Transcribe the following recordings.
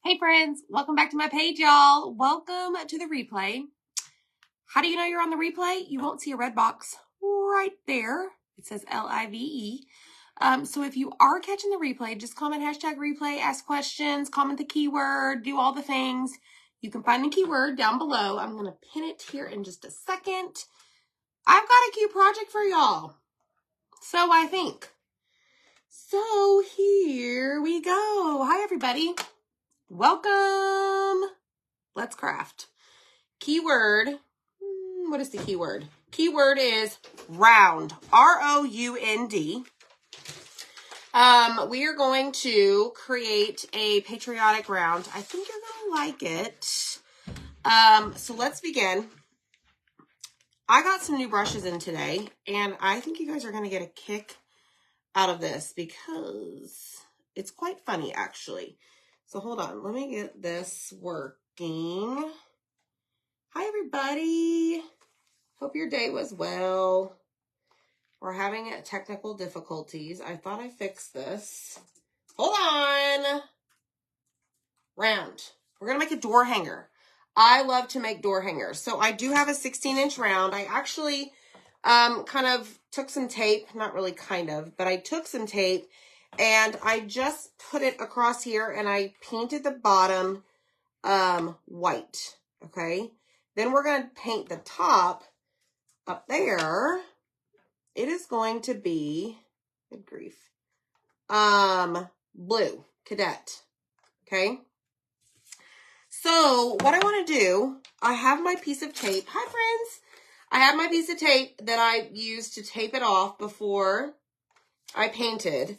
Hey friends, welcome back to my page, y'all. Welcome to the replay. How do you know you're on the replay? You won't see a red box right there. It says L-I-V-E. So if you are catching the replay, just comment hashtag replay, ask questions, comment the keyword, do all the things. You can find the keyword down below. I'm going to pin it here in just a second. I've got a cute project for y'all. So I think. So here we go. Hi, everybody. Welcome. Let's craft. Keyword. What is the keyword? Keyword is round. R-O-U-N-D. We are going to create a patriotic round. I think you're going to like it. So let's begin. I got some new brushes in today, and I think you guys are going to get a kick out of this because it's quite funny, actually. So hold on. Let me get this working. Hi, everybody. Hope your day was well. We're having technical difficulties. I thought I fixed this. Hold on. Round. We're going to make a door hanger. I love to make door hangers. So I do have a 16-inch round. I actually kind of took some tape. Not really kind of, but I took some tape and I just put it across here and I painted the bottom white. Okay. Then we're going to paint the top up there. It is going to be, good grief, blue, cadet. Okay. So what I want to do, I have my piece of tape. Hi, friends. I have my piece of tape that I used to tape it off before I painted.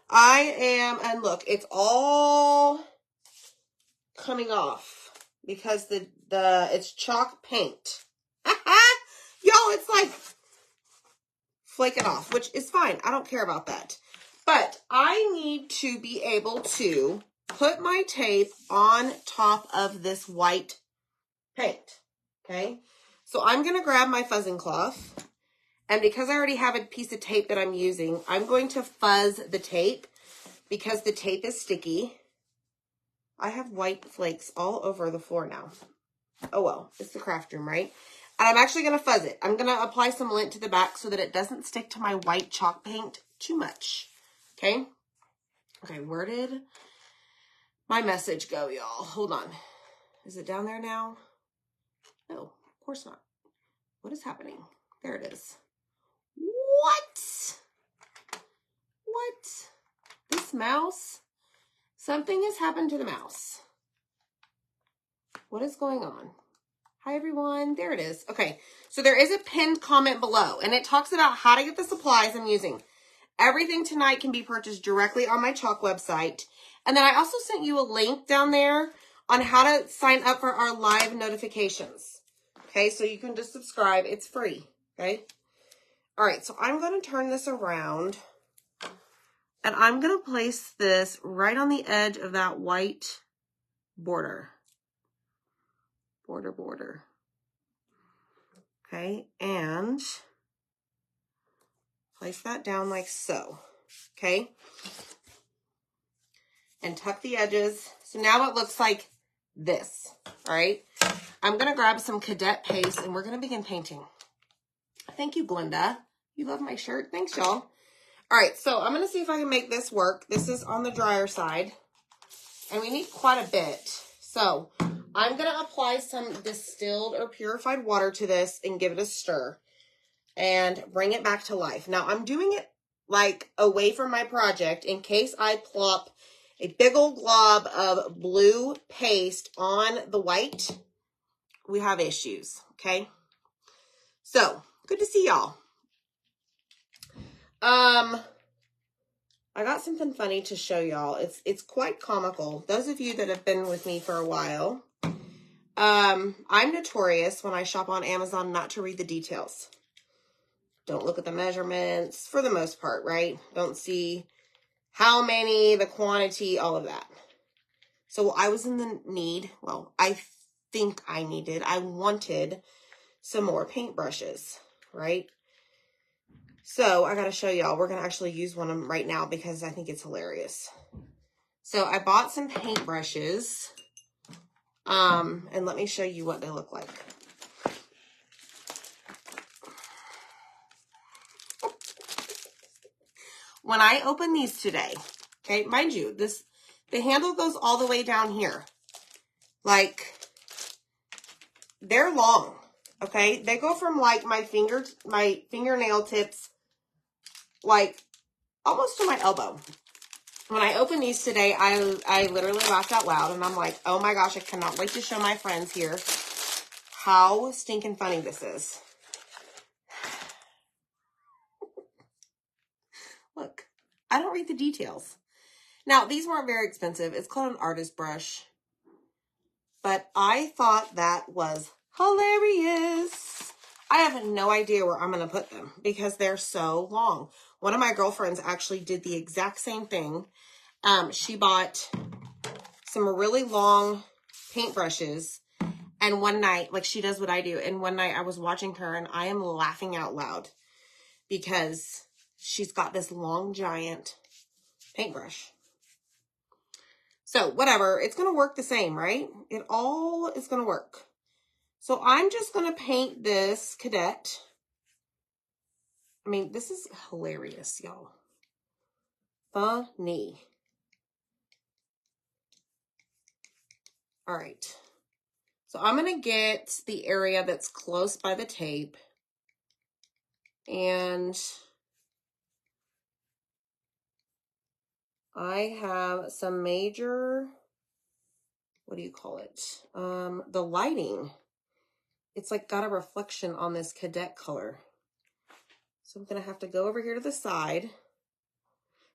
And look, it's all coming off because it's chalk paint. Y'all, it's like flaking off, which is fine. I don't care about that. But I need to be able to put my tape on top of this white paint. Okay. So I'm going to grab my fuzzing cloth. And because I already have a piece of tape that I'm using, I'm going to fuzz the tape because the tape is sticky. I have white flakes all over the floor now. Oh, well, it's the craft room, right? And I'm actually going to fuzz it. I'm going to apply some lint to the back so that it doesn't stick to my white chalk paint too much. Okay? Okay, where did my message go, y'all? Hold on. Is it down there now? No, of course not. What is happening? There it is. What? What? This mouse? Something has happened to the mouse. What is going on? Hi, everyone. There it is. Okay, so there is a pinned comment below, and it talks about how to get the supplies I'm using. Everything tonight can be purchased directly on my chalk website. And then I also sent you a link down there on how to sign up for our live notifications. Okay, so you can just subscribe. It's free, okay? All right, so I'm going to turn this around, and I'm going to place this right on the edge of that white border. Border. Okay, and place that down like so, okay? And tuck the edges. So now it looks like this, all right? I'm going to grab some cadet paste, and we're going to begin painting. Thank you, Glenda. You love my shirt. Thanks, y'all. All right, so I'm going to see if I can make this work. This is on the drier side, and we need quite a bit. So I'm going to apply some distilled or purified water to this and give it a stir and bring it back to life. Now, I'm doing it like away from my project in case I plop a big old glob of blue paste on the white. We have issues, okay? So, good to see y'all. I got something funny to show y'all. It's quite comical. Those of you that have been with me for a while, I'm notorious when I shop on Amazon not to read the details. Don't look at the measurements for the most part, right? Don't see how many, the quantity, all of that. So I was in the need, well, I think I wanted some more paintbrushes, right? So I got to show y'all. We're going to actually use one of them right now because I think it's hilarious. So I bought some paintbrushes. And let me show you what they look like. When I open these today, okay, mind you, the handle goes all the way down here. Like, they're long, okay? They go from like my fingernail tips, like almost to my elbow. When I opened these today, I literally laughed out loud, and I'm like, oh my gosh, I cannot wait to show my friends here how stinking funny this is. Look, I don't read the details. Now, these weren't very expensive. It's called an artist brush. But I thought that was hilarious. I have no idea where I'm going to put them because they're so long. One of my girlfriends actually did the exact same thing. She bought some really long paintbrushes, and one night, like she does what I do, and one night I was watching her and I am laughing out loud because she's got this long giant paintbrush. So whatever, it's going to work the same, right? It all is going to work. So I'm just going to paint this cadet. I mean, this is hilarious, y'all. Funny. All right. So I'm going to get the area that's close by the tape. And I have some major, what do you call it? The lighting. It's like got a reflection on this cadet color. So I'm going to have to go over here to the side.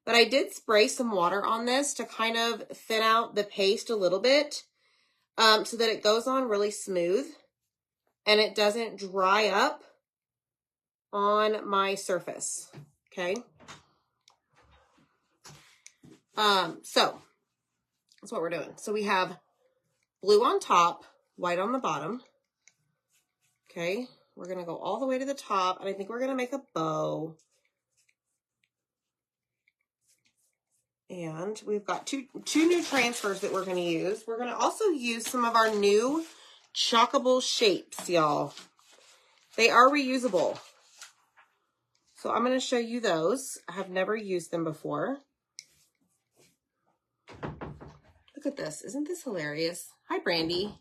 But I did spray some water on this to kind of thin out the paste a little bit. So that it goes on really smooth and it doesn't dry up on my surface, okay? So that's what we're doing. So we have blue on top, white on the bottom, okay? We're gonna go all the way to the top, and I think we're gonna make a bow. And we've got two new transfers that we're gonna use. We're gonna also use some of our new chalkable shapes, y'all. They are reusable. So I'm going to show you those. I have never used them before. Look at this. Isn't this hilarious? Hi, Brandy.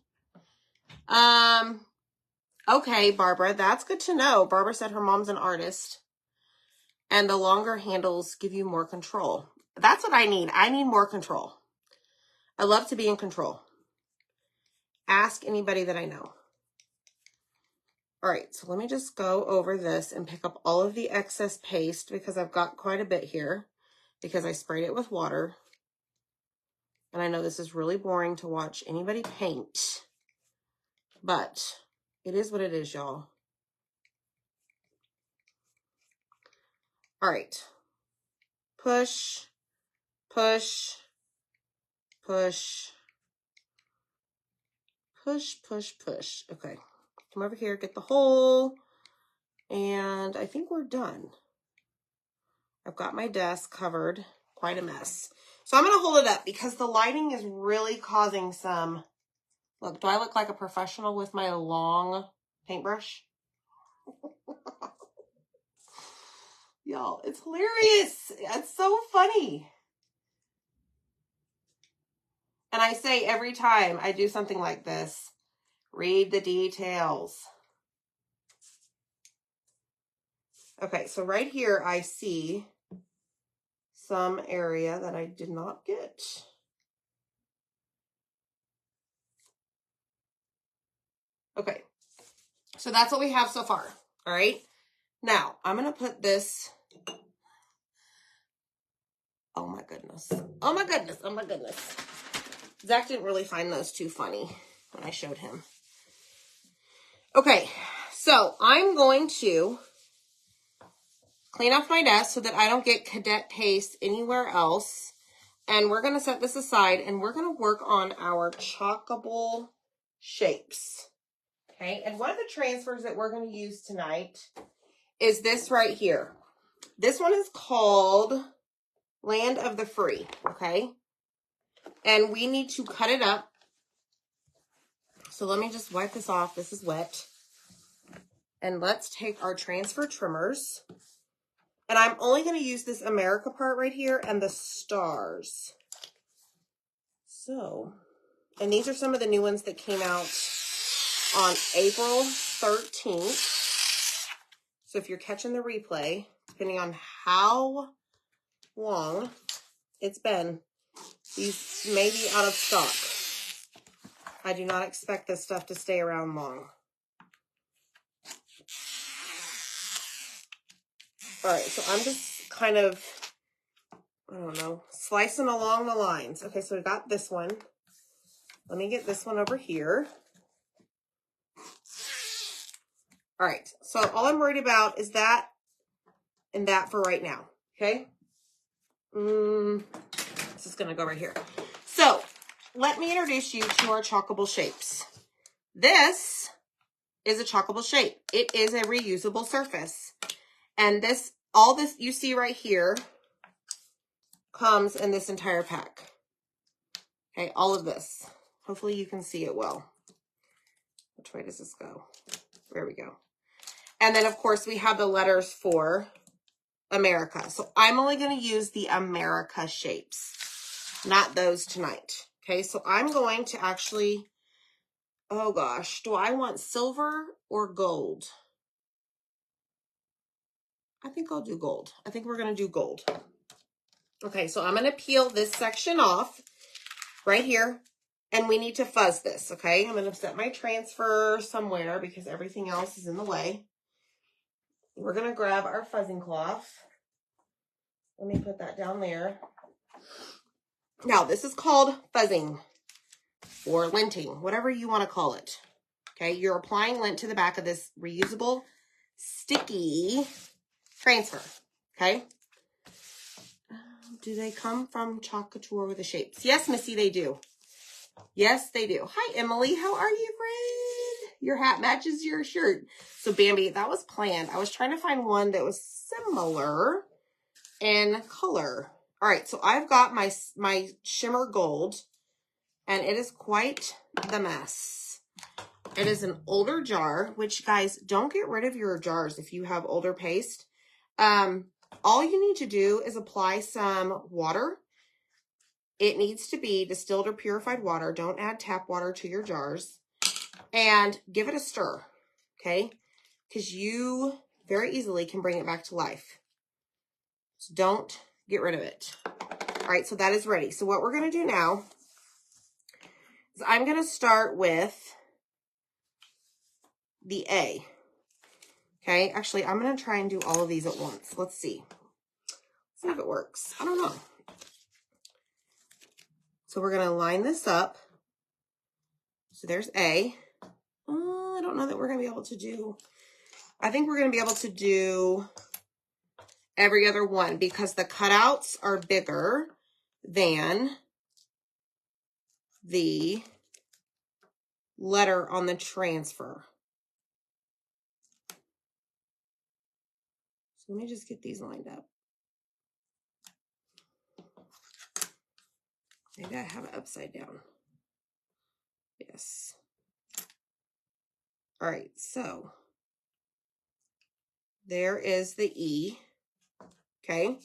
Okay, Barbara, that's good to know. Barbara said her mom's an artist. And the longer handles give you more control. That's what I need. I need more control. I love to be in control. Ask anybody that I know. All right, so let me just go over this and pick up all of the excess paste because I've got quite a bit here because I sprayed it with water. And I know this is really boring to watch anybody paint, but it is what it is, y'all. All right. Push, push, push, push, push, push. Okay. Come over here, get the hole. And I think we're done. I've got my desk covered. Quite a mess. So I'm going to hold it up because the lighting is really causing some... Look, do I look like a professional with my long paintbrush? Y'all, it's hilarious. It's so funny. And I say every time I do something like this, read the details. Okay, so right here I see some area that I did not get. Okay, so that's what we have so far. All right, now I'm going to put this. Oh my goodness. Oh my goodness. Oh my goodness. Zach didn't really find those too funny when I showed him. Okay, so I'm going to clean off my desk so that I don't get cadet paste anywhere else. And we're going to set this aside and we're going to work on our chalkable shapes. Okay, and one of the transfers that we're going to use tonight is this right here. This one is called Land of the Free, okay? And we need to cut it up. So let me just wipe this off. This is wet. And let's take our transfer trimmers. And I'm only going to use this America part right here and the stars. So, and these are some of the new ones that came out on April 13th. So if you're catching the replay, depending on how long it's been, these may be out of stock. I do not expect this stuff to stay around long. All right, so I'm just kind of, I don't know, slicing along the lines. Okay, so we got this one. Let me get this one over here. All right, so all I'm worried about is that and that for right now, okay? This is gonna go right here. So, let me introduce you to our chalkable shapes. This is a chalkable shape. It is a reusable surface. And this, all this you see right here comes in this entire pack. Okay, all of this. Hopefully you can see it well. Which way does this go? There we go. And then, of course, we have the letters for America. So I'm only going to use the America shapes, not those tonight. Okay, so I'm going to actually, oh gosh, do I want silver or gold? I think I'll do gold. I think we're going to do gold. Okay, so I'm going to peel this section off right here, and we need to fuzz this, okay? I'm going to set my transfer somewhere because everything else is in the way. We're going to grab our fuzzing cloth. Let me put that down there. Now, this is called fuzzing or linting, whatever you want to call it. Okay, you're applying lint to the back of this reusable, sticky transfer. Okay. Do they come from Chalk Couture with the shapes? Yes, Missy, they do. Yes, they do. Hi, Emily. How are you, friend? Your hat matches your shirt. So, Bambi, that was planned. I was trying to find one that was similar in color. All right, so I've got my shimmer gold, and it is quite the mess. It is an older jar, which, guys, don't get rid of your jars if you have older paste. All you need to do is apply some water. It needs to be distilled or purified water. Don't add tap water to your jars. And give it a stir, okay? Because you very easily can bring it back to life. So don't get rid of it. All right, so that is ready. So what we're going to do now is I'm going to start with the A. Okay, actually, I'm going to try and do all of these at once. Let's see. Let's see if it works. I don't know. So we're going to line this up. So there's A. I don't know that we're going to be able to do, I think we're going to be able to do every other one because the cutouts are bigger than the letter on the transfer. So let me just get these lined up. Maybe I have it upside down. Yes. All right, so there is the E, okay?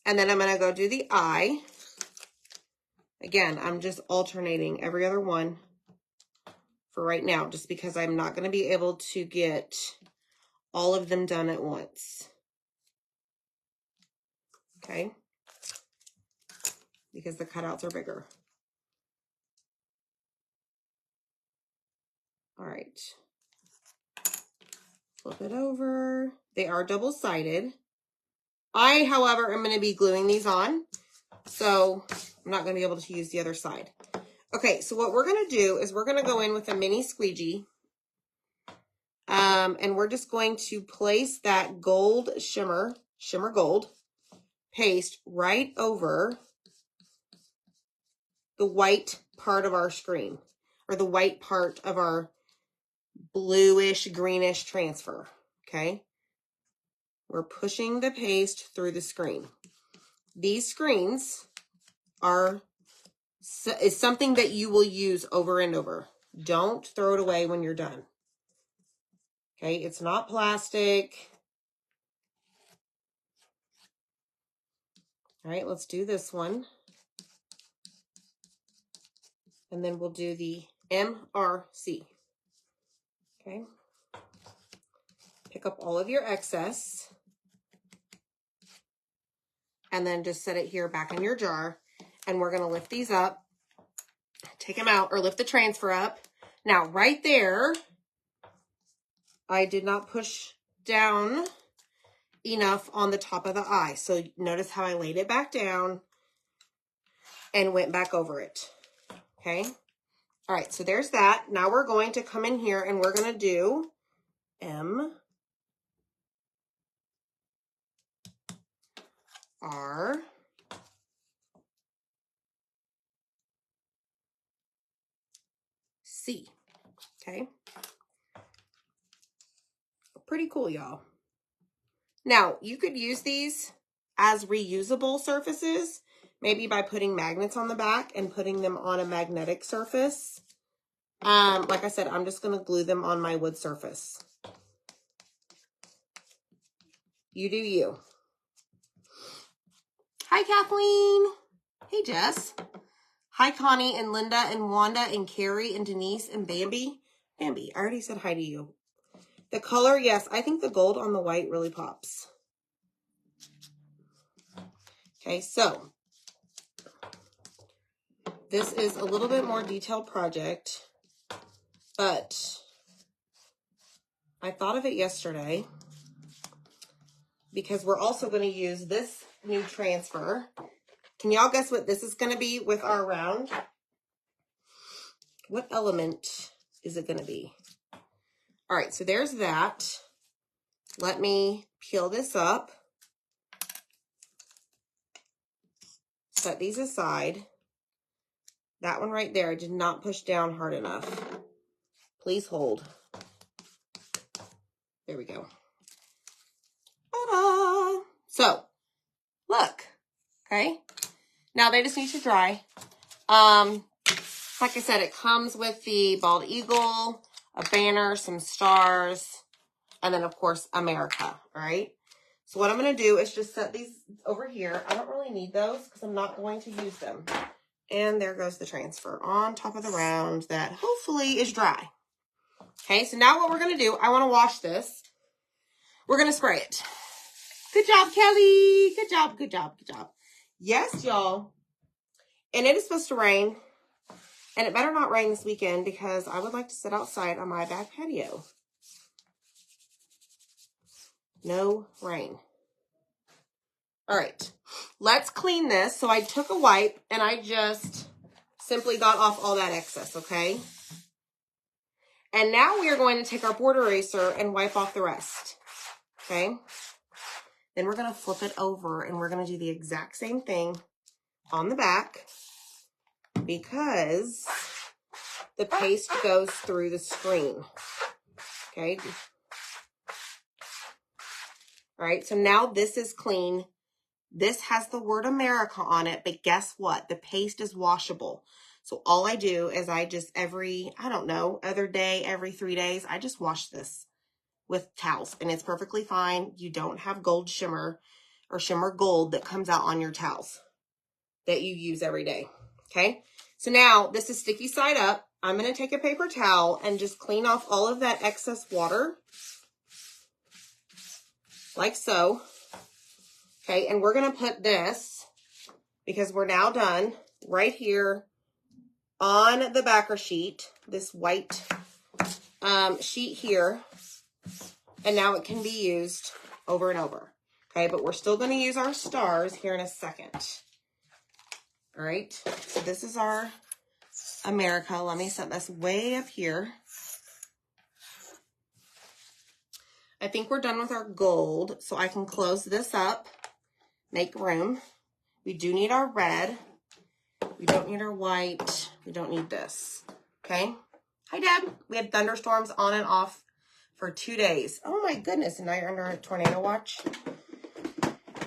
And then I'm going to go do the I. Again, I'm just alternating every other one for right now, just because I'm not going to be able to get all of them done at once. Okay? Because the cutouts are bigger. All right. Flip it over. They are double-sided. I, however, am going to be gluing these on, so I'm not going to be able to use the other side. Okay, so what we're going to do is we're going to go in with a mini squeegee, and we're just going to place that gold shimmer gold paste right over the white part of our screen, or the white part of our bluish, greenish transfer, okay? We're pushing the paste through the screen. These screens are is something that you will use over and over. Don't throw it away when you're done. Okay, it's not plastic. All right, let's do this one. And then we'll do the MRC. Okay. Pick up all of your excess. And then just set it here back in your jar. And we're going to lift these up. Take them out, or lift the transfer up. Now, right there, I did not push down enough on the top of the eye. So notice how I laid it back down and went back over it. Okay. All right. So there's that. Now we're going to come in here and we're going to do M, R, C. Okay. Pretty cool, y'all. Now, you could use these as reusable surfaces, maybe by putting magnets on the back and putting them on a magnetic surface. Like I said, I'm just going to glue them on my wood surface. You do you. Hi, Kathleen. Hey, Jess. Hi, Connie and Linda and Wanda and Carrie and Denise and Bambi. Bambi, I already said hi to you. The color, yes, I think the gold on the white really pops. Okay, so this is a little bit more detailed project, but I thought of it yesterday because we're also going to use this new transfer. Can y'all guess what this is going to be with our round? What element is it going to be? All right, so there's that. Let me peel this up. Set these aside. That one right there, I did not push down hard enough. Please hold. There we go. Ta-da! So, look. Okay. Now they just need to dry. Like I said, it comes with the bald eagle, a banner, some stars, and then of course, America, all right? So what I'm going to do is just set these over here. I don't really need those because I'm not going to use them. And there goes the transfer on top of the round that hopefully is dry. Okay, so now what we're going to do, I want to wash this. We're going to spray it. Good job, Kelly. Good job, good job, good job. Yes, y'all. And it is supposed to rain. And it better not rain this weekend because I would like to sit outside on my back patio. No rain. All right, let's clean this. So I took a wipe and I just simply got off all that excess, okay? And now we are going to take our board eraser and wipe off the rest, okay? Then we're going to flip it over and we're going to do the exact same thing on the back because the paste goes through the screen, okay? All right, so now this is clean. This has the word America on it, but guess what? The paste is washable. So all I do is I just every, I don't know, other day, every 3 days, I just wash this with towels and it's perfectly fine. You don't have gold shimmer or shimmer gold that comes out on your towels that you use every day, okay? So now this is sticky side up. I'm going to take a paper towel and just clean off all of that excess water like so. Okay, and we're going to put this, because we're now done, right here on the backer sheet, this white sheet here, and now it can be used over and over. Okay, but we're still going to use our stars here in a second. All right, so this is our America. Let me set this way up here. I think we're done with our gold, so I can close this up, make room. We do need our red. We don't need our white. We don't need this. Okay. Hi, Deb. We had thunderstorms on and off for 2 days. Oh my goodness. And now you're under a tornado watch.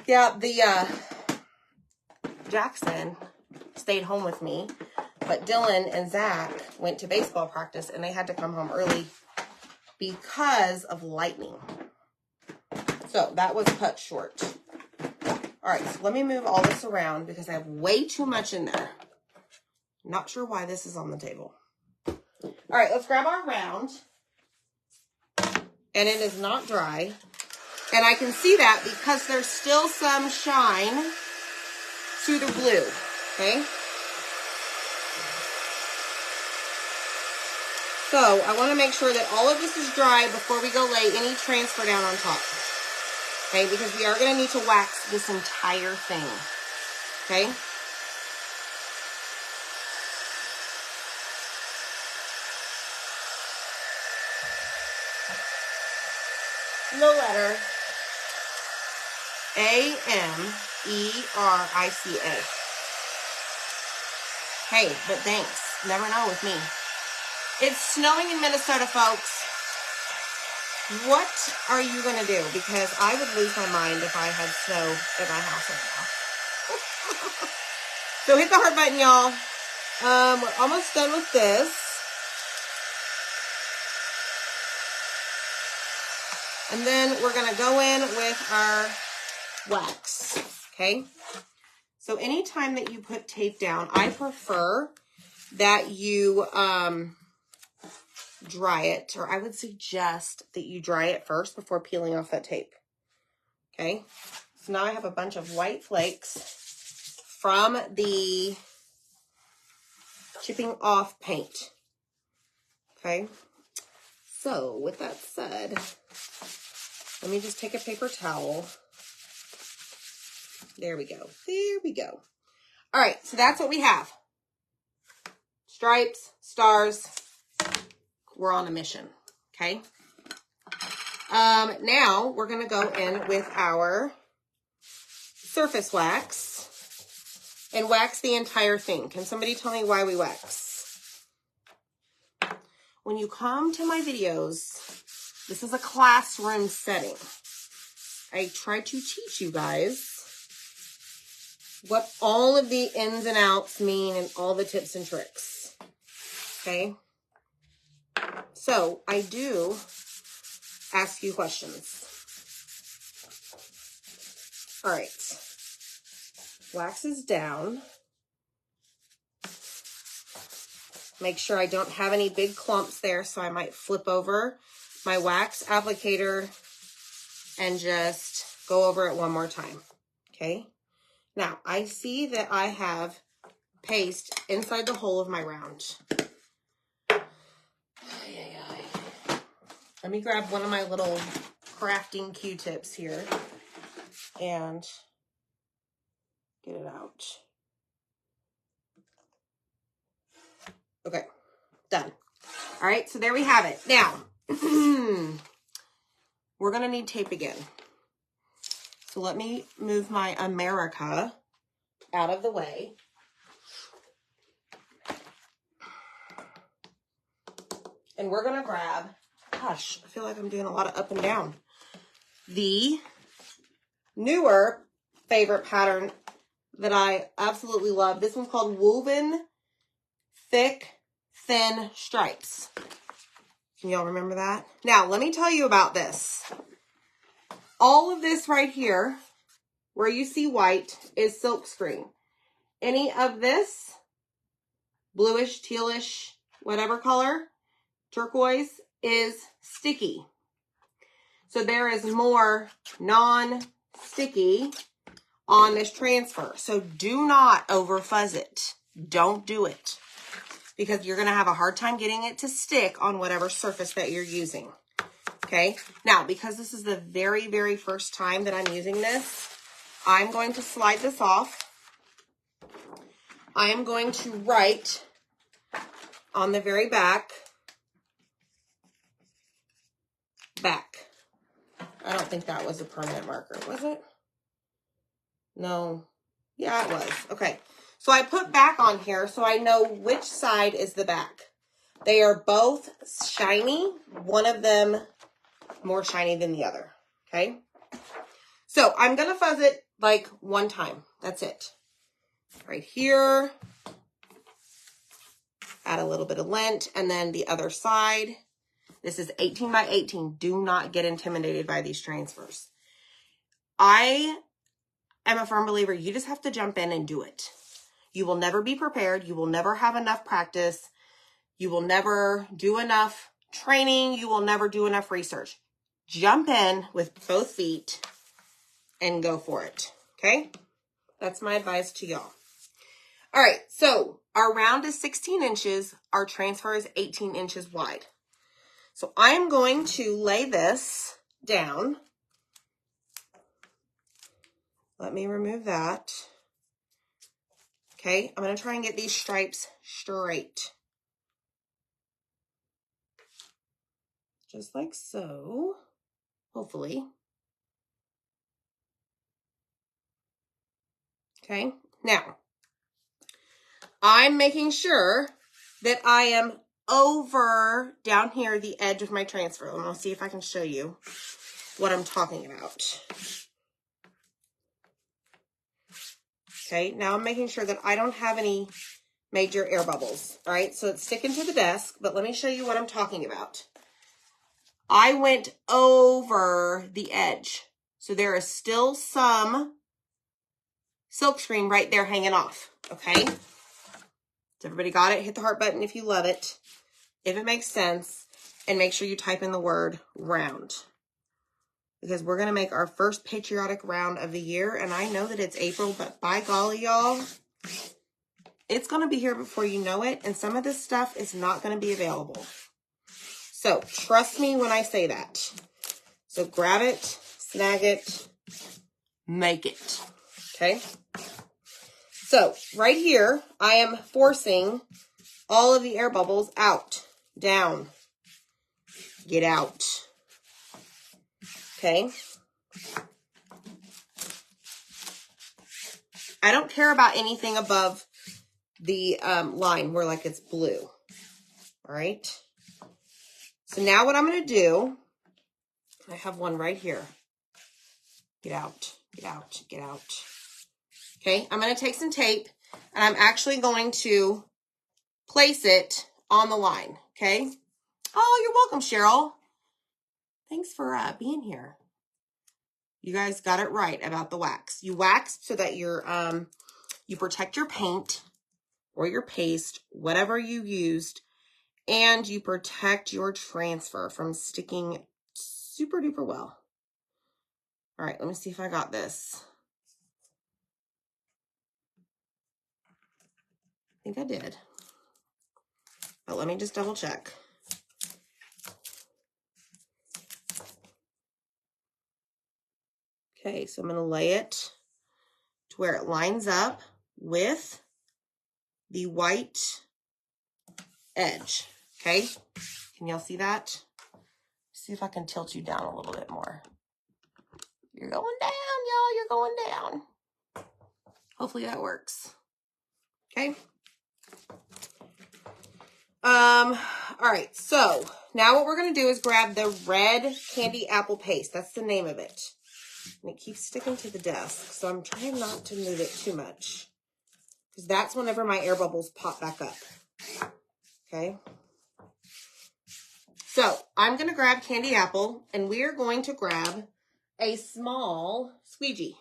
Yeah, the Jackson stayed home with me. But Dylan and Zach went to baseball practice and they had to come home early because of lightning. So that was cut short. All right, so let me move all this around because I have way too much in there. Not sure why this is on the table. All right, let's grab our round. And it is not dry. And I can see that because there's still some shine to the glue, okay? So I want to make sure that all of this is dry before we go lay any transfer down on top. Okay, because we are going to need to wax this entire thing. Okay? The letter A-M-E-R-I-C-A. Hey, but thanks. Never know with me. It's snowing in Minnesota, folks. What are you going to do? Because I would lose my mind if I had snow at my house right now. So hit the heart button, y'all. We're almost done with this. And then we're going to go in with our wax, okay? So anytime that you put tape down, I prefer that you dry it, or I would suggest that you dry it first before peeling off that tape, okay? So now I have a bunch of white flakes from the chipping off paint, okay? So with that said, let me just take a paper towel. There we go. There we go. All right, so that's what we have. Stripes, stars. We're on a mission, okay? Now we're going to go in with our surface wax and wax the entire thing. Can somebody tell me why we wax? When you come to my videos, this is a classroom setting. I try to teach you guys what all of the ins and outs mean and all the tips and tricks, okay? So I do ask you questions. All right, wax is down. Make sure I don't have any big clumps there, so I might flip over my wax applicator and just go over it one more time, okay? Now, I see that I have paste inside the hole of my round. Let me grab one of my little crafting Q-tips here and get it out. Okay, done. All right, so there we have it. Now, we're going to need tape again. So let me move my America out of the way. And we're going to grab, gosh, I feel like I'm doing a lot of up and down, the newer favorite pattern that I absolutely love. This one's called Woven Thick Thin Stripes. Can y'all remember that? Now, let me tell you about this. All of this right here, where you see white, is silk screen. Any of this, bluish, tealish, whatever color, turquoise, is sticky. So there is more non-sticky on this transfer. So do not over fuzz it. Don't do it, because you're going to have a hard time getting it to stick on whatever surface that you're using. Okay, now because this is the very, very first time that I'm using this, I'm going to slide this off. I am going to write on the very back. I don't think that was a permanent marker, was it? No. Yeah, it was. Okay. So I put back on here so I know which side is the back. They are both shiny. One of them more shiny than the other. Okay. So I'm going to fuzz it like one time. That's it. right here. Add a little bit of lint, and then the other side. This is 18 by 18. Do not get intimidated by these transfers. I am a firm believer, you just have to jump in and do it. You will never be prepared. You will never have enough practice. You will never do enough training. You will never do enough research. Jump in with both feet and go for it. Okay? That's my advice to y'all. All right, so our round is 16 inches. Our transfer is 18 inches wide. So I'm going to lay this down. Let me remove that. Okay, I'm going to try and get these stripes straight. Just like so, hopefully. Okay, now, I'm making sure that I am over down here the edge of my transfer. I'm going to see if I can show you what I'm talking about. Okay, now I'm making sure that I don't have any major air bubbles. All right, so it's sticking to the desk, but let me show you what I'm talking about. I went over the edge, so there is still some silkscreen right there hanging off, okay? So everybody got it? Hit the heart button if you love it, if it makes sense, and make sure you type in the word round, because we're going to make our first patriotic round of the year, and I know that it's April, but by golly, y'all, it's going to be here before you know it, and some of this stuff is not going to be available. So trust me when I say that. So grab it, snag it, make it, okay? So right here, I am forcing all of the air bubbles out, down, get out, okay? I don't care about anything above the line where like it's blue, all right? So now what I'm going to do, I have one right here. Get out, get out, get out. Okay, I'm going to take some tape, and I'm actually going to place it on the line, okay? Oh, you're welcome, Cheryl. Thanks for being here. You guys got it right about the wax. You wax so that you're, you protect your paint or your paste, whatever you used, and you protect your transfer from sticking super duper well. All right, let me see if I got this. I think I did. But let me just double check. Okay, so I'm going to lay it to where it lines up with the white edge. Okay, can y'all see that? See if I can tilt you down a little bit more. You're going down, y'all. You're going down. Hopefully that works. Okay. All right, so now what we're going to do is grab the red candy apple paste. That's the name of it. And it keeps sticking to the desk, so I'm trying not to move it too much, because that's whenever my air bubbles pop back up. Okay. So I'm going to grab candy apple, and we are going to grab a small squeegee.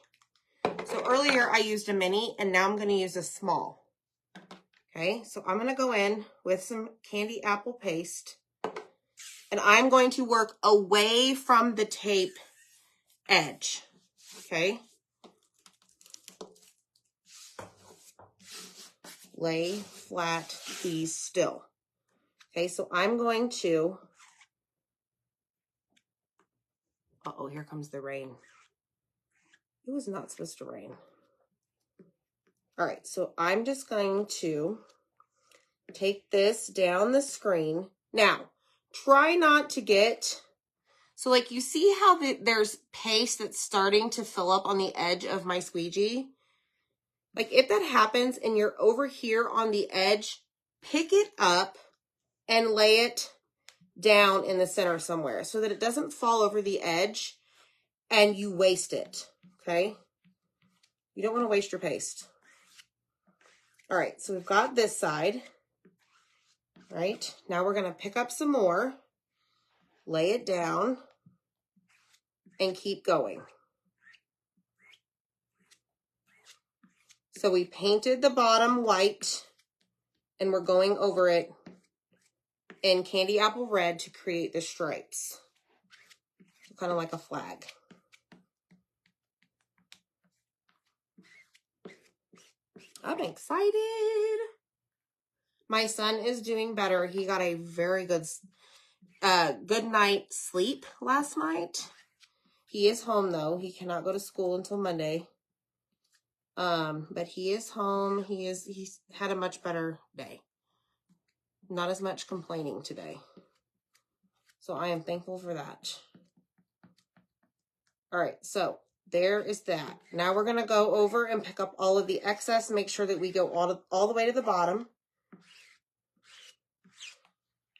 So earlier I used a mini, and now I'm going to use a small. Okay, so I'm going to go in with some candy apple paste, and I'm going to work away from the tape edge. Okay. Lay flat, be still. Okay, so I'm going to, uh-oh, here comes the rain. It was not supposed to rain. All right, so I'm just going to take this down the screen. Now, try not to get, so like you see how there's paste that's starting to fill up on the edge of my squeegee? Like if that happens and you're over here on the edge, pick it up and lay it down in the center somewhere so that it doesn't fall over the edge and you waste it, okay? You don't want to waste your paste. All right, so we've got this side, right? Now we're going to pick up some more, lay it down, and keep going. So we painted the bottom white, and we're going over it in candy apple red to create the stripes. So kind of like a flag. I'm excited. My son is doing better. He got a very good night's sleep last night. He is home though. He cannot go to school until Monday. But he is home. He's had a much better day. Not as much complaining today. So I am thankful for that. All right, so there is that. Now we're going to go over and pick up all of the excess, make sure that we go all the way to the bottom.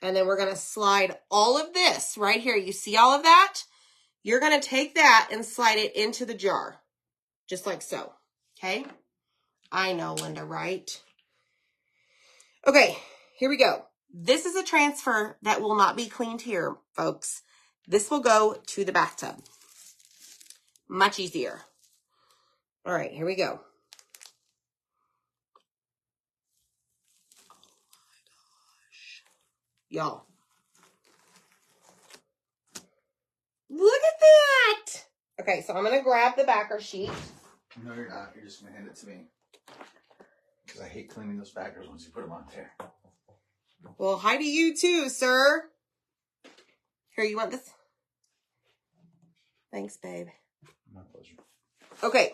And then we're going to slide all of this right here. You see all of that? You're going to take that and slide it into the jar, just like so. Okay? I know, Linda, right? Okay, here we go. This is a transfer that will not be cleaned here, folks. This will go to the bathtub. Much easier. All right, here we go. Y'all. Look at that! Okay, so I'm going to grab the backer sheet. No, you're not. You're just going to hand it to me. Because I hate cleaning those backers once you put them on there. Well, hi to you too, sir. Here, you want this? Thanks, babe. My pleasure. Okay,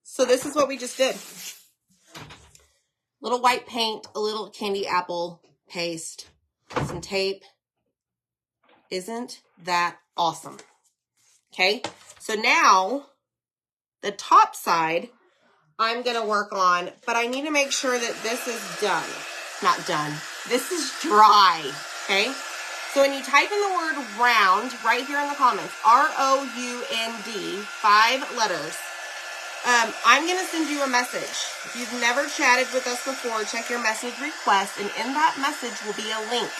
so this is what we just did. Little white paint, a little candy apple paste, some tape. Isn't that awesome? Okay, so now the top side I'm going to work on, but I need to make sure that this is done. Not done. This is dry, okay? So when you type in the word round right here in the comments, R-O-U-N-D, 5 letters, I'm going to send you a message. If you've never chatted with us before, check your message request, and in that message will be a link.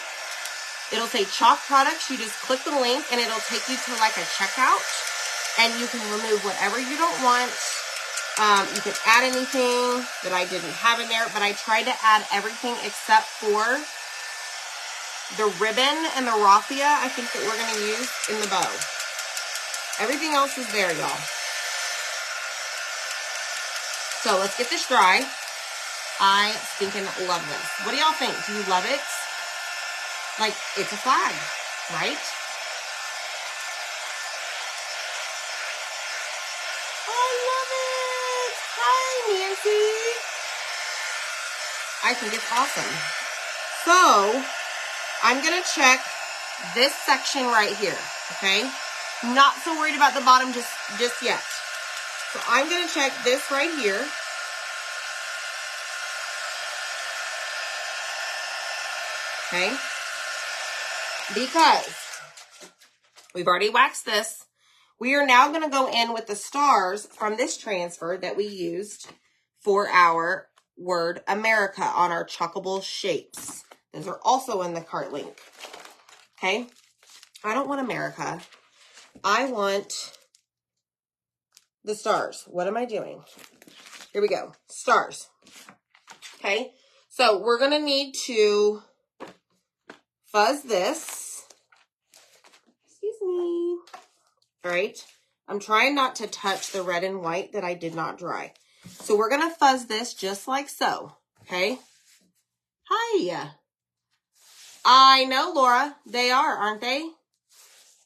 It'll say chalk products. You just click the link, and it'll take you to like a checkout, and you can remove whatever you don't want. You can add anything that I didn't have in there, but I tried to add everything except for the ribbon and the raffia I think that we're going to use in the bow. Everything else is there, y'all. So let's get this dry. I stinking love this. What do y'all think? Do you love it? Like, it's a flag, right? Nancy. I think it's awesome. So, I'm going to check this section right here, okay? Not so worried about the bottom just yet. So, I'm going to check this right here. Okay? Because we've already waxed this. We are now going to go in with the stars from this transfer that we used for our word America on our Chockable shapes. Those are also in the cart link. Okay? I don't want America. I want the stars. What am I doing? Here we go. Stars. Okay? So we're going to need to fuzz this. Excuse me. All right. I'm trying not to touch the red and white that I did not dry. So we're going to fuzz this just like so. Okay. Hi. I know, Laura. They are, aren't they?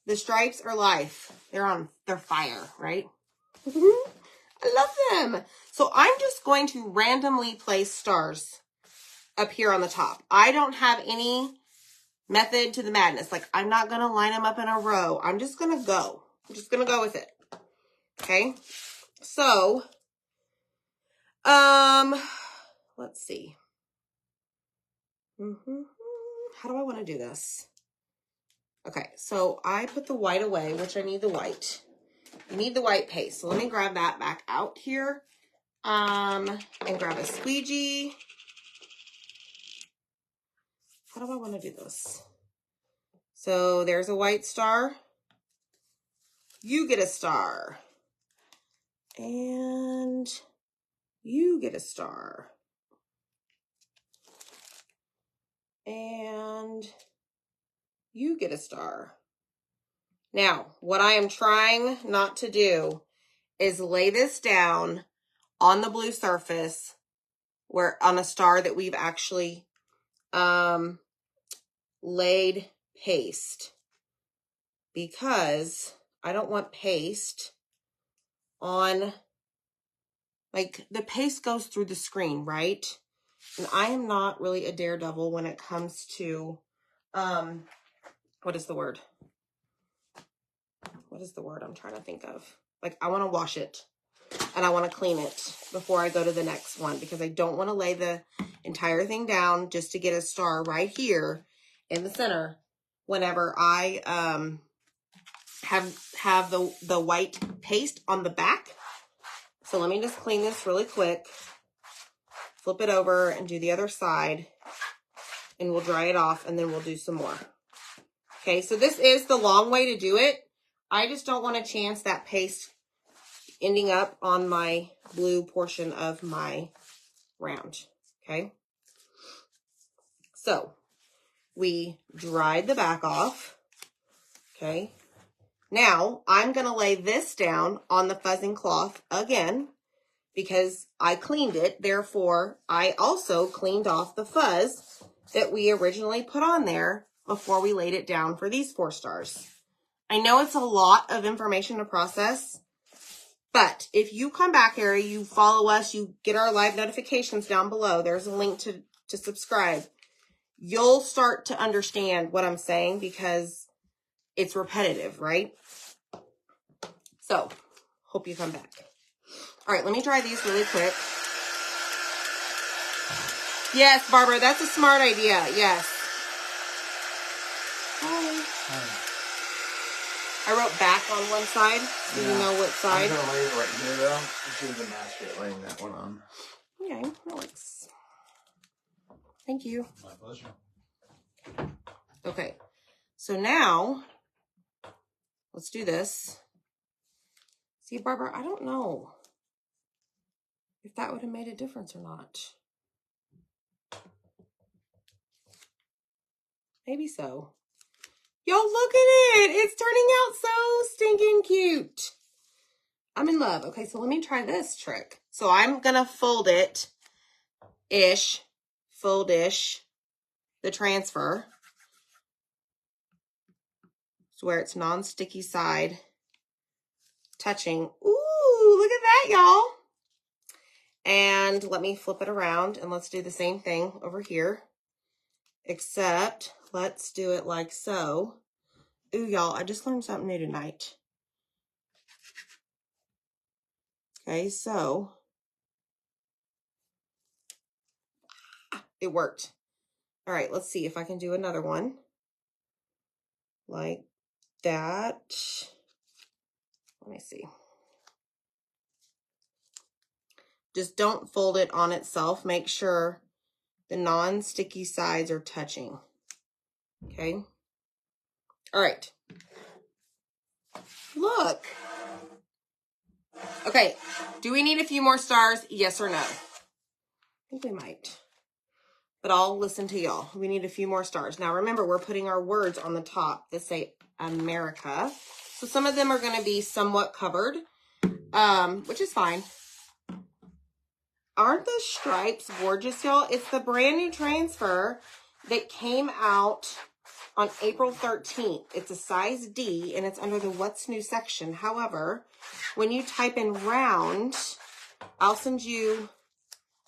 The stripes are life. They're fire, right? I love them. So I'm just going to randomly place stars up here on the top. I don't have any method to the madness. Like, I'm not going to line them up in a row. I'm just going to go. I'm just going to go with it. Okay. So, let's see. How do I want to do this? Okay. So I put the white away, which I need the white. I need the white paste. So let me grab that back out here. And grab a squeegee. how do I want to do this? So there's a white star. You get a star. And you get a star. And you get a star. Now, what I am trying not to do is lay this down on the blue surface where on a star that we've actually laid paste, because I don't want paste on, like, the paste goes through the screen, right? And I am not really a daredevil when it comes to, what is the word? What is the word I'm trying to think of? Like, I want to wash it and I want to clean it before I go to the next one, because I don't want to lay the entire thing down just to get a star right here in the center whenever I have the white paste on the back. So let me just clean this really quick, flip it over and do the other side, and we'll dry it off and then we'll do some more. Okay, so this is the long way to do it. I just don't want to chance that paste ending up on my blue portion of my round. Okay, so we dried the back off. Okay, now I'm going to lay this down on the fuzzing cloth again because I cleaned it. Therefore, I also cleaned off the fuzz that we originally put on there before we laid it down for these 4 stars. I know it's a lot of information to process, but if you come back here, you follow us, you get our live notifications down below, there's a link to subscribe. You'll start to understand what I'm saying because it's repetitive, right? So, hope you come back. All right, let me dry these really quick. Yes, Barbara, that's a smart idea. Yes. Hi. I wrote back on one side, so you know what side. I'm going to lay it right here, though. This is the master laying that one on. Okay, that works. Thank you. My pleasure. Okay, so now, let's do this. See, Barbara, I don't know if that would have made a difference or not. Maybe so. Y'all, look at it. It's turning out so stinking cute. I'm in love. Okay, so let me try this trick. So I'm going to fold it-ish, fold-ish, the transfer. So where it's non-sticky side touching. Ooh, look at that, y'all. And let me flip it around and let's do the same thing over here. Except let's do it like so. Ooh, y'all, I just learned something new tonight. Okay, so it worked. All right, let's see if I can do another one like that. Let me see. Just don't fold it on itself. Make sure the non-sticky sides are touching. Okay. All right. Look. Okay. Do we need a few more stars? Yes or no? I think we might. But I'll listen to y'all. We need a few more stars. Now, remember, we're putting our words on the top that say America. So some of them are going to be somewhat covered, which is fine. Aren't the stripes gorgeous, y'all? It's the brand new transfer that came out on April 13th. It's a size D, and it's under the What's New section. However, when you type in round, I'll send you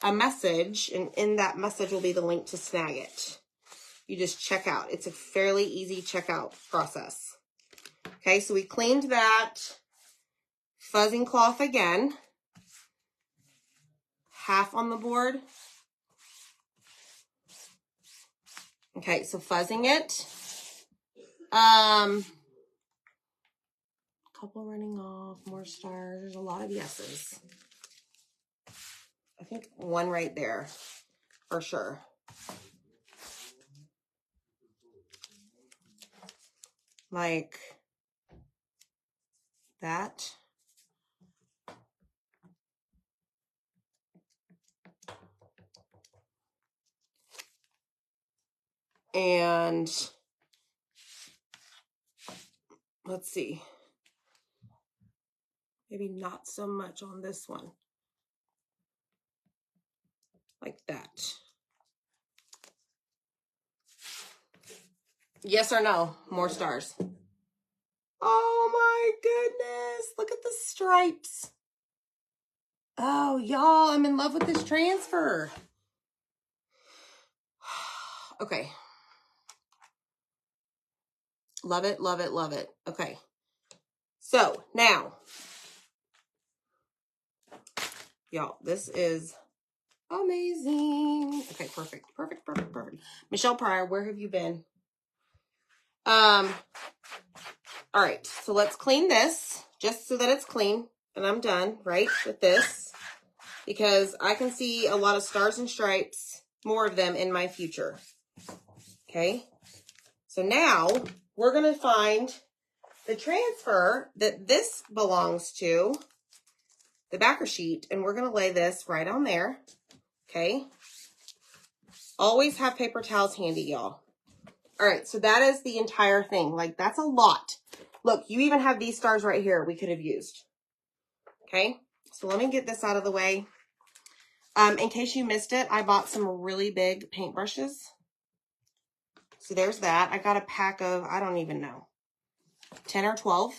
a message, and in that message will be the link to snag it. You just check out. It's a fairly easy checkout process. Okay, so we cleaned that fuzzing cloth again. Half on the board. Okay, so fuzzing it. Couple running off, more stars. There's a lot of yeses. I think one right there for sure. like that. And let's see, maybe not so much on this one, like that. Yes or no? More stars. Oh my goodness, look at the stripes. Oh, y'all, I'm in love with this transfer. Okay. Love it, love it, love it. Okay. So now, y'all, this is amazing. Okay, perfect, perfect, perfect, perfect. Michelle Pryor, where have you been? All right, so let's clean this just so that it's clean and I'm done, right, with this, because I can see a lot of stars and stripes, more of them in my future. Okay, so now we're going to find the transfer that this belongs to, the backer sheet, and we're going to lay this right on there. Okay, always have paper towels handy, y'all. All right, so that is the entire thing. Like, that's a lot. Look, you even have these stars right here we could have used. Okay, so let me get this out of the way. In case you missed it, I bought some really big paintbrushes. So there's that. I got a pack of, I don't even know, 10 or 12.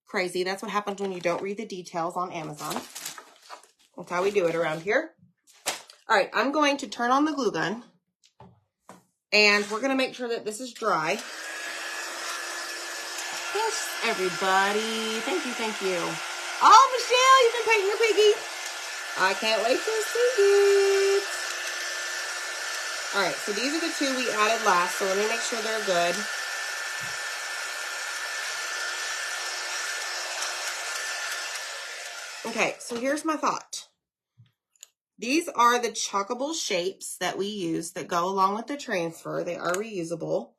Crazy. That's what happens when you don't read the details on Amazon. That's how we do it around here. All right, I'm going to turn on the glue gun. And we're going to make sure that this is dry. Yes, everybody. Thank you, thank you. Oh, Michelle, you've been painting your piggy. I can't wait to see it. All right, so these are the two we added last, so let me make sure they're good. Okay, so here's my thought. These are the chockable shapes that we use that go along with the transfer. They are reusable.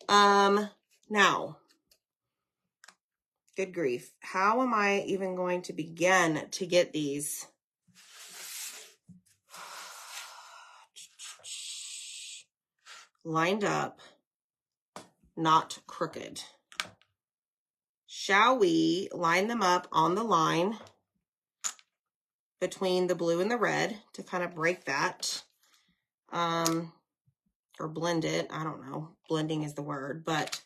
Now, good grief, how am I even going to begin to get these lined up, not crooked? Shall we line them up on the line between the blue and the red to kind of break that, or blend it? I don't know. Blending is the word, but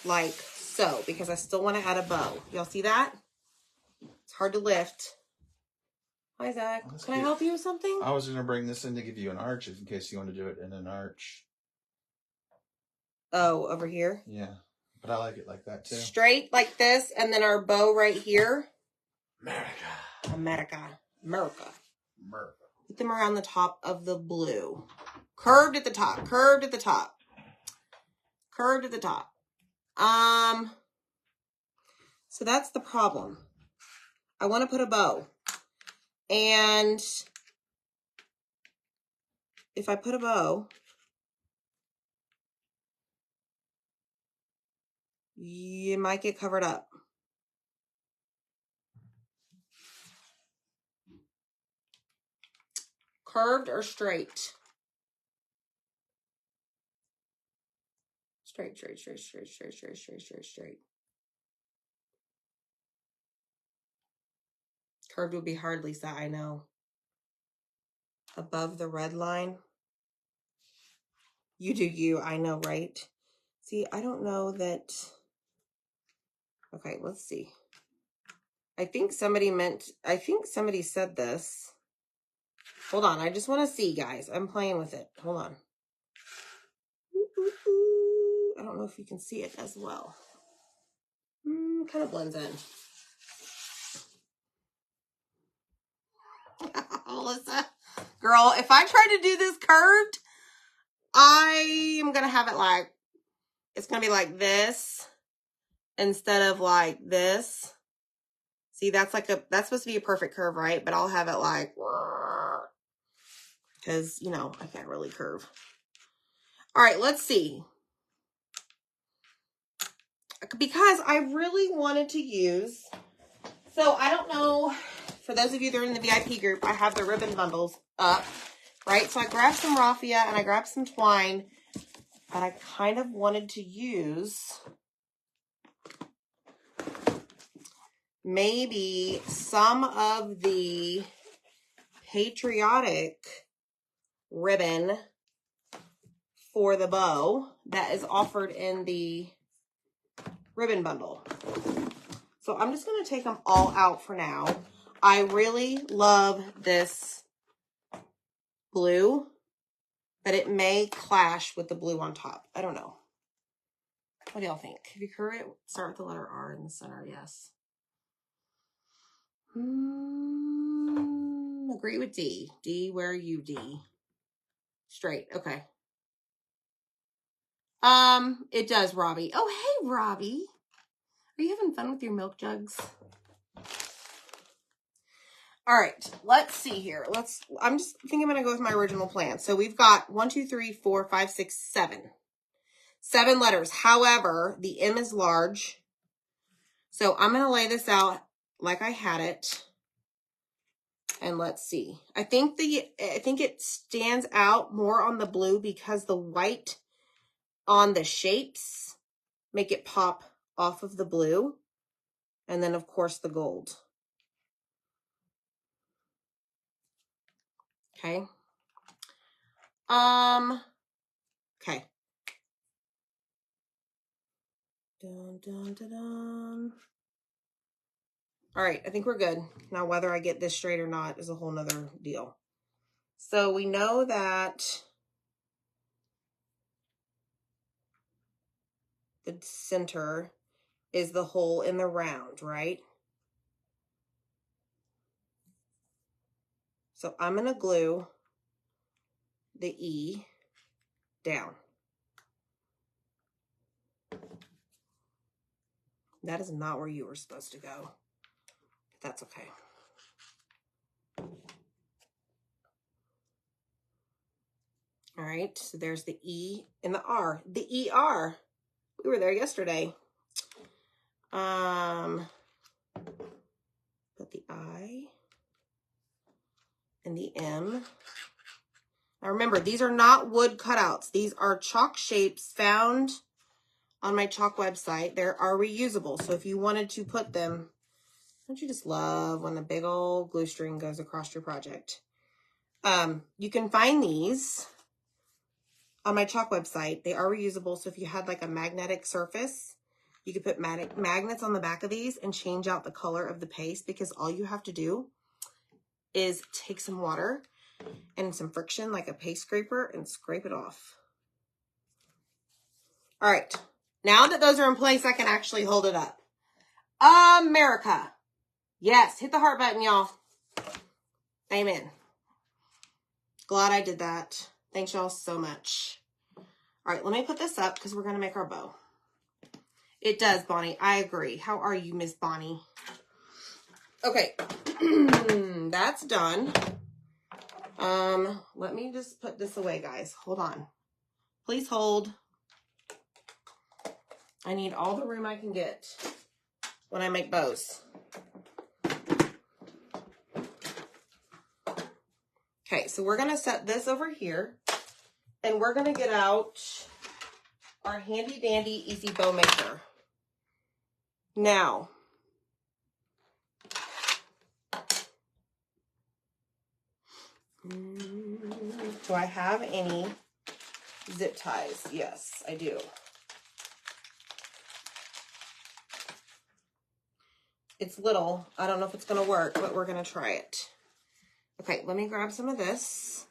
like so, because I still want to add a bow. Y'all see that? It's hard to lift. Hi, Zach. Oh, that's Can cute. I help you with something? I was going to bring this in to give you an arch in case you want to do it in an arch. Oh, over here? Yeah, but I like it like that too. Straight like this, and then our bow right here. America. America. America. America. Put them around the top of the blue. Curved at the top. Curved at the top. Curved at the top. So that's the problem. I want to put a bow. And if I put a bow, you might get covered up. Curved or straight? Straight, straight, straight, straight, straight, straight, straight, straight, straight. Curved would be hard, Lisa, I know. Above the red line. You do you, I know, right? See, I don't know that. Okay, let's see. I think somebody said this. Hold on, I just want to see, guys. I'm playing with it. Hold on. I don't know if you can see it as well. Kind of blends in. Alyssa, girl, if I try to do this curved, I am gonna have it like, it's gonna be like this instead of like this. See, that's supposed to be a perfect curve, right? But I'll have it like, because, you know, I can't really curve. All right, let's see. Because I really wanted to use, so I don't know, for those of you that are in the VIP group, I have the ribbon bundles up, right? So I grabbed some raffia and I grabbed some twine, but I kind of wanted to use maybe some of the patriotic ribbon for the bow that is offered in the ribbon bundle. So I'm just going to take them all out for now. I really love this blue, but it may clash with the blue on top. I don't know. What do y'all think? If you curve it, start with the letter R in the center, yes. Agree with D. D, where are you, D? Straight, okay. It does, Robbie. Oh, hey, Robbie. Are you having fun with your milk jugs? All right, let's see here. I'm just thinking I'm going to go with my original plan. So we've got 1, 2, 3, 4, 5, 6, 7. 7 letters. However, the M is large. So I'm going to lay this out like I had it. And let's see. I think it stands out more on the blue because the white on the shapes make it pop off of the blue. And then, of course, the gold. Okay. Okay. Dun, dun, dun, dun. All right, I think we're good. Now, whether I get this straight or not is a whole nother deal. So we know that the center is the hole in the round, right? So I'm going to glue the E down. That is not where you were supposed to go. But that's okay. All right, so there's the E and the R. The ER. We were there yesterday. Put the I and the M. Now remember, these are not wood cutouts. These are chalk shapes found on my chalk website. They are reusable. So if you wanted to put them, don't you just love when a big old glue string goes across your project? You can find these on my chalk website. They are reusable. So if you had like a magnetic surface, you could put magnets on the back of these and change out the color of the paste, because all you have to do is take some water and some friction like a paste scraper and scrape it off. All right. Now that those are in place, I can actually hold it up. America. Yes, hit the heart button, y'all. Amen. Glad I did that. Thanks y'all so much. All right, let me put this up because we're going to make our bow. It does, Bonnie. I agree. How are you, Miss Bonnie? Okay. That's done. Let me just put this away, guys. Hold on. Please hold. I need all the room I can get when I make bows. Okay, so we're going to set this over here, and we're going to get out our handy dandy easy bow maker. Now, do I have any zip ties? Yes, I do. It's little. I don't know if it's going to work, but we're going to try it. Okay, let me grab some of this.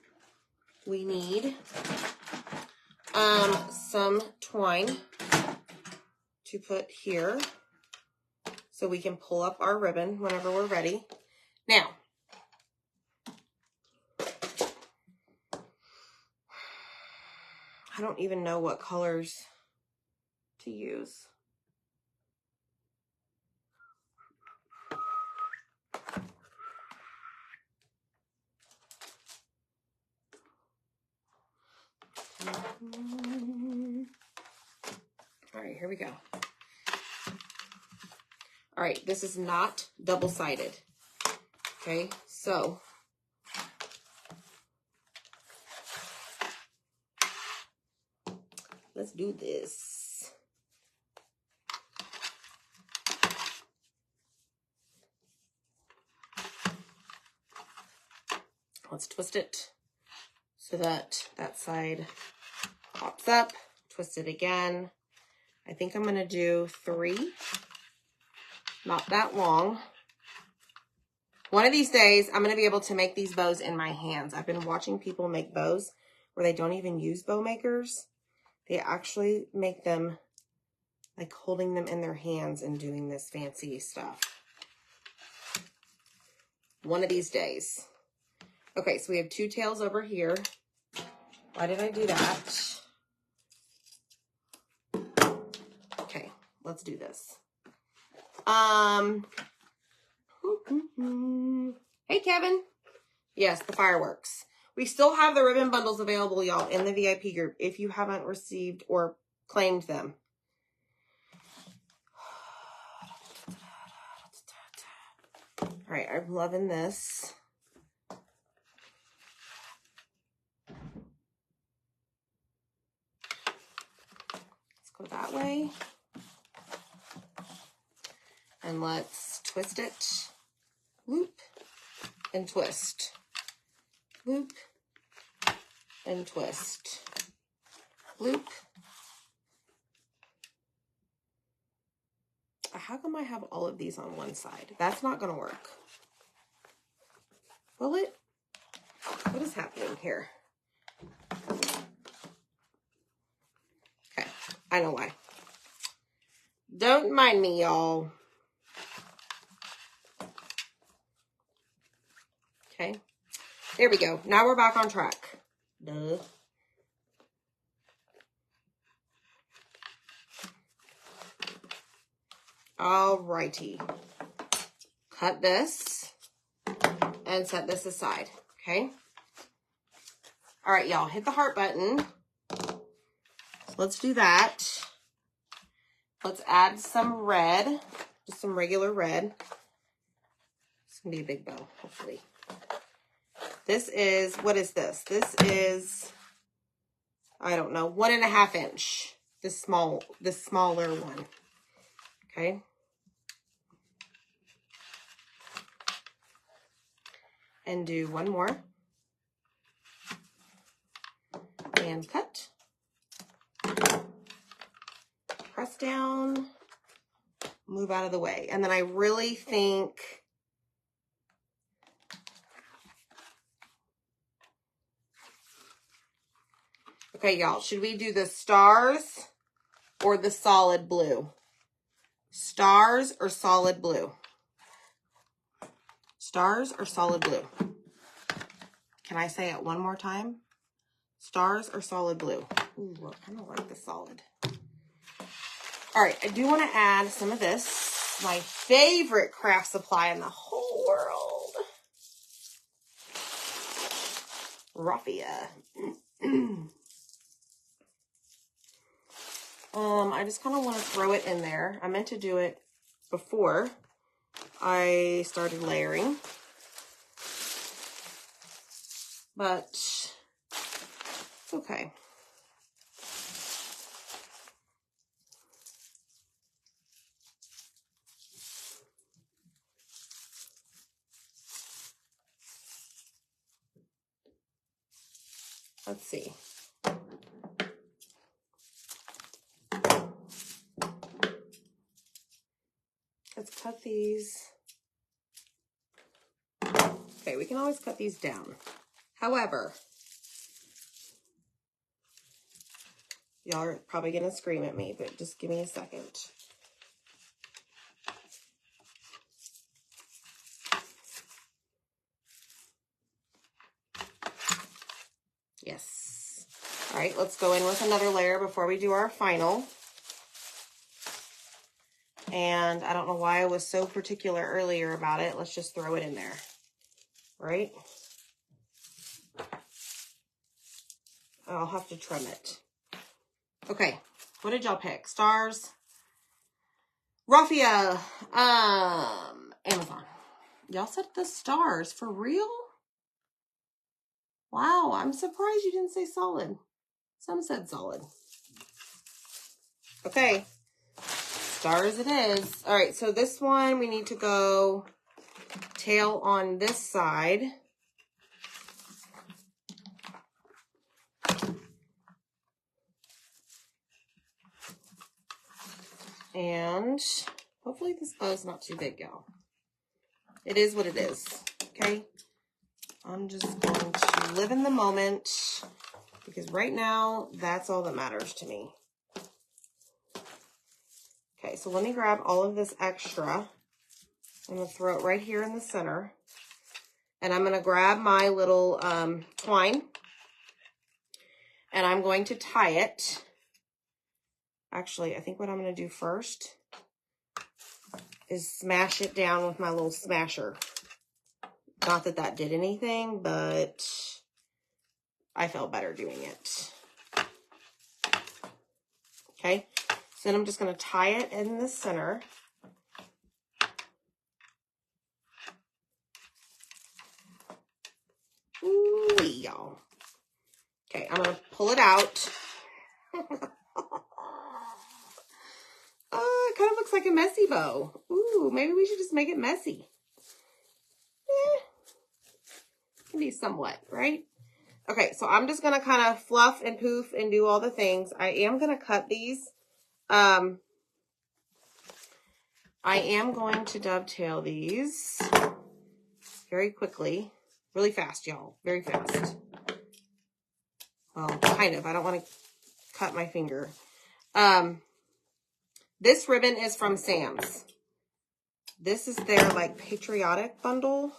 We need some twine to put here so we can pull up our ribbon whenever we're ready. Now, I don't even know what colors to use. All right, here we go. All right, this is not double-sided. Okay, so let's do this. Let's twist it so that that side pops up. Twist it again. I think I'm going to do 3. Not that long. One of these days, I'm going to be able to make these bows in my hands. I've been watching people make bows where they don't even use bow makers. They actually make them like holding them in their hands and doing this fancy stuff. One of these days. Okay, so we have 2 tails over here. Why did I do that? Okay, let's do this. Hey, Kevin. Yes, the fireworks. We still have the ribbon bundles available, y'all, in the VIP group if you haven't received or claimed them. All right, I'm loving this. Let's go that way. And let's twist it. Loop and twist. Loop and twist. Loop. How come I have all of these on one side? That's not going to work. Will it? What is happening here? Okay, I know why. Don't mind me, y'all. Okay, there we go. Now we're back on track. Duh. Alrighty. Cut this and set this aside, okay? All right, y'all, hit the heart button. Let's do that. Let's add some red, just some regular red. It's gonna be a big bow, hopefully. This is, what is this? This is, I don't know, 1.5 inch. This smaller one. Okay. And do one more. And cut. Press down. Move out of the way. And then I really think okay, y'all, should we do the stars or the solid blue? Stars or solid blue? Stars or solid blue? Can I say it one more time? Stars or solid blue? Ooh, I don't like the solid. All right, I do want to add some of this, my favorite craft supply in the whole world. Raffia. I just kind of want to throw it in there. I meant to do it before I started layering, but it's okay. Let's see. Let's cut these. Okay, we can always cut these down. However, y'all are probably going to scream at me, but just give me a second. Yes. All right, let's go in with another layer before we do our final. And I don't know why I was so particular earlier about it. Let's just throw it in there, right? I'll have to trim it. Okay, what did y'all pick? Stars? Raffia, Amazon. Y'all said the stars, for real? Wow, I'm surprised you didn't say solid. Some said solid. Okay, stars it is. All right, so this one we need to go tail on this side. And hopefully this bow's not too big, y'all. It is what it is, okay? I'm just going to live in the moment because right now, that's all that matters to me. Okay, so let me grab all of this extra. I'm going to throw it right here in the center. And I'm going to grab my little twine. And I'm going to tie it. Actually, I think what I'm going to do first is smash it down with my little smasher. Not that that did anything, but I felt better doing it. Okay, so then I'm just going to tie it in the center. Ooh, y'all. Okay, I'm going to pull it out. Oh, it kind of looks like a messy bow. Ooh, maybe we should just make it messy. Can be somewhat, right? Okay, so I'm just going to kind of fluff and poof and do all the things. I am going to cut these. I am going to dovetail these very quickly. Really fast, y'all. Very fast. Well, kind of. I don't want to cut my finger. This ribbon is from Sam's. This is their, like, patriotic bundle.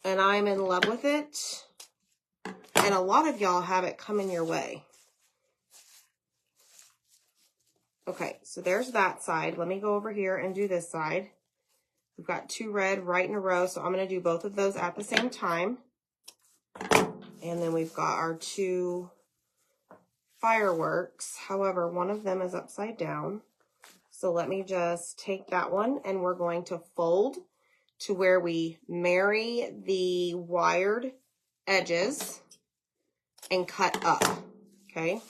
And I'm in love with it. And a lot of y'all have it coming your way. Okay, so there's that side. Let me go over here and do this side. We've got 2 red right in a row, so I'm going to do both of those at the same time. And then we've got our 2 fireworks. However, one of them is upside down. So let me just take that one, and we're going to fold to where we marry the wired edges and cut up, okay?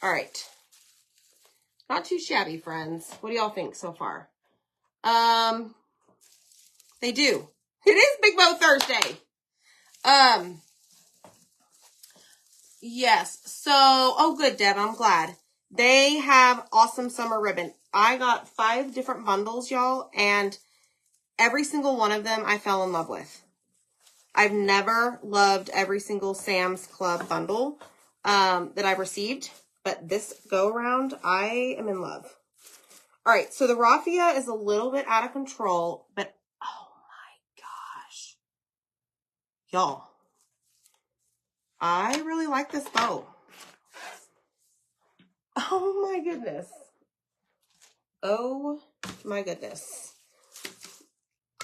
All right. Not too shabby, friends. What do y'all think so far? They do. It is Big Bow Thursday. Yes. So, oh, good, Deb. I'm glad. They have awesome summer ribbon. I got 5 different bundles, y'all, and every single one of them I fell in love with. I've never loved every single Sam's Club bundle that I've received, but this go around, I am in love. All right, so the raffia is a little bit out of control, but oh my gosh. Y'all, I really like this bow. Oh my goodness. Oh my goodness.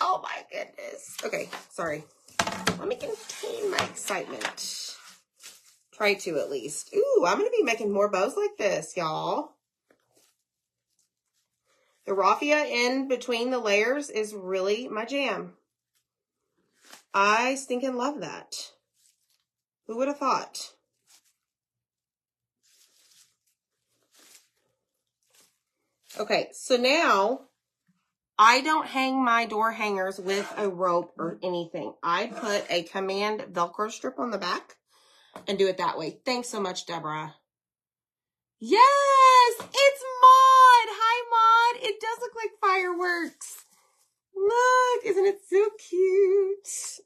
Oh my goodness. Okay, sorry. Let me contain my excitement. Try to at least. Ooh, I'm going to be making more bows like this, y'all. The raffia in between the layers is really my jam. I stinking love that. Who would have thought? Okay, so now I don't hang my door hangers with a rope or anything. I put a command Velcro strip on the back and do it that way. Thanks so much, Deborah. Yes, it's Maud. Hi, Maud. It does look like fireworks. Look, isn't it so cute?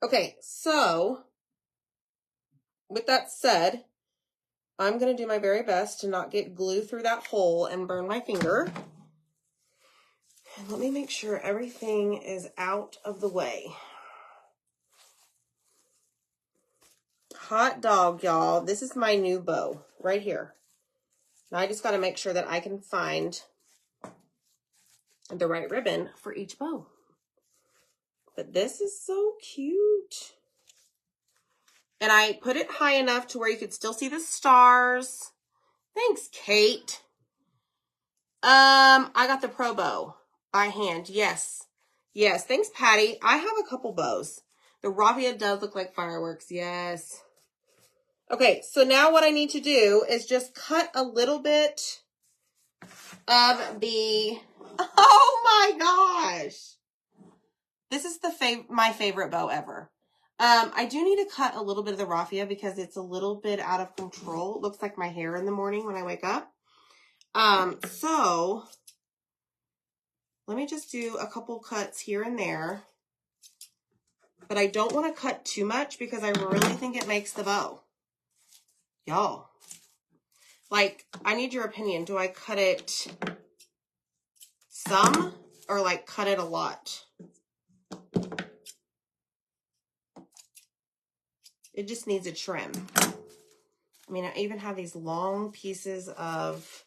Okay, so with that said, I'm going to do my very best to not get glue through that hole and burn my finger. And let me make sure everything is out of the way. Hot dog, y'all. This is my new bow right here. Now I just got to make sure that I can find the right ribbon for each bow. But this is so cute. And I put it high enough to where you could still see the stars. Thanks, Kate. I got the Pro Bow by hand. Yes. Yes. Thanks, Patty. I have a couple bows. The raffia does look like fireworks. Yes. Okay, so now what I need to do is just cut a little bit of the, oh my gosh. This is my favorite bow ever. I do need to cut a little bit of the raffia because it's a little bit out of control. It looks like my hair in the morning when I wake up. So let me just do a couple cuts here and there. But I don't want to cut too much because I really think it makes the bow. Y'all. Like, I need your opinion. Do I cut it some or like cut it a lot? It just needs a trim. I mean, I even have these long pieces of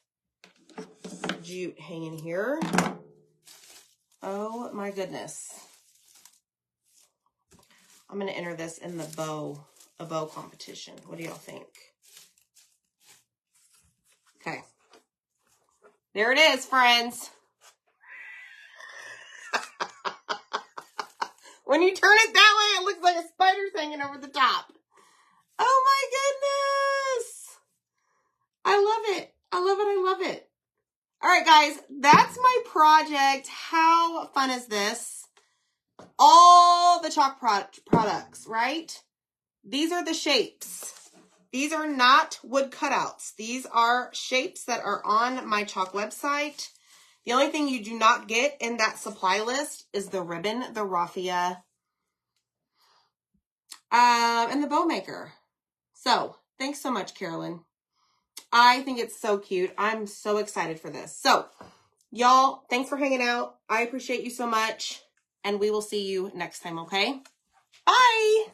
jute hanging here. Oh my goodness. I'm going to enter this in a bow competition. What do y'all think? Okay. There it is, friends. When you turn it that way, it looks like a spider's hanging over the top. Oh my goodness. I love it. I love it. I love it. All right, guys, that's my project. How fun is this? All the chalk products, right? These are the shapes. These are not wood cutouts. These are shapes that are on my chalk website. The only thing you do not get in that supply list is the ribbon, the raffia, and the bow maker. So thanks so much, Carolyn. I think it's so cute. I'm so excited for this. So y'all, thanks for hanging out. I appreciate you so much. And we will see you next time, okay? Bye.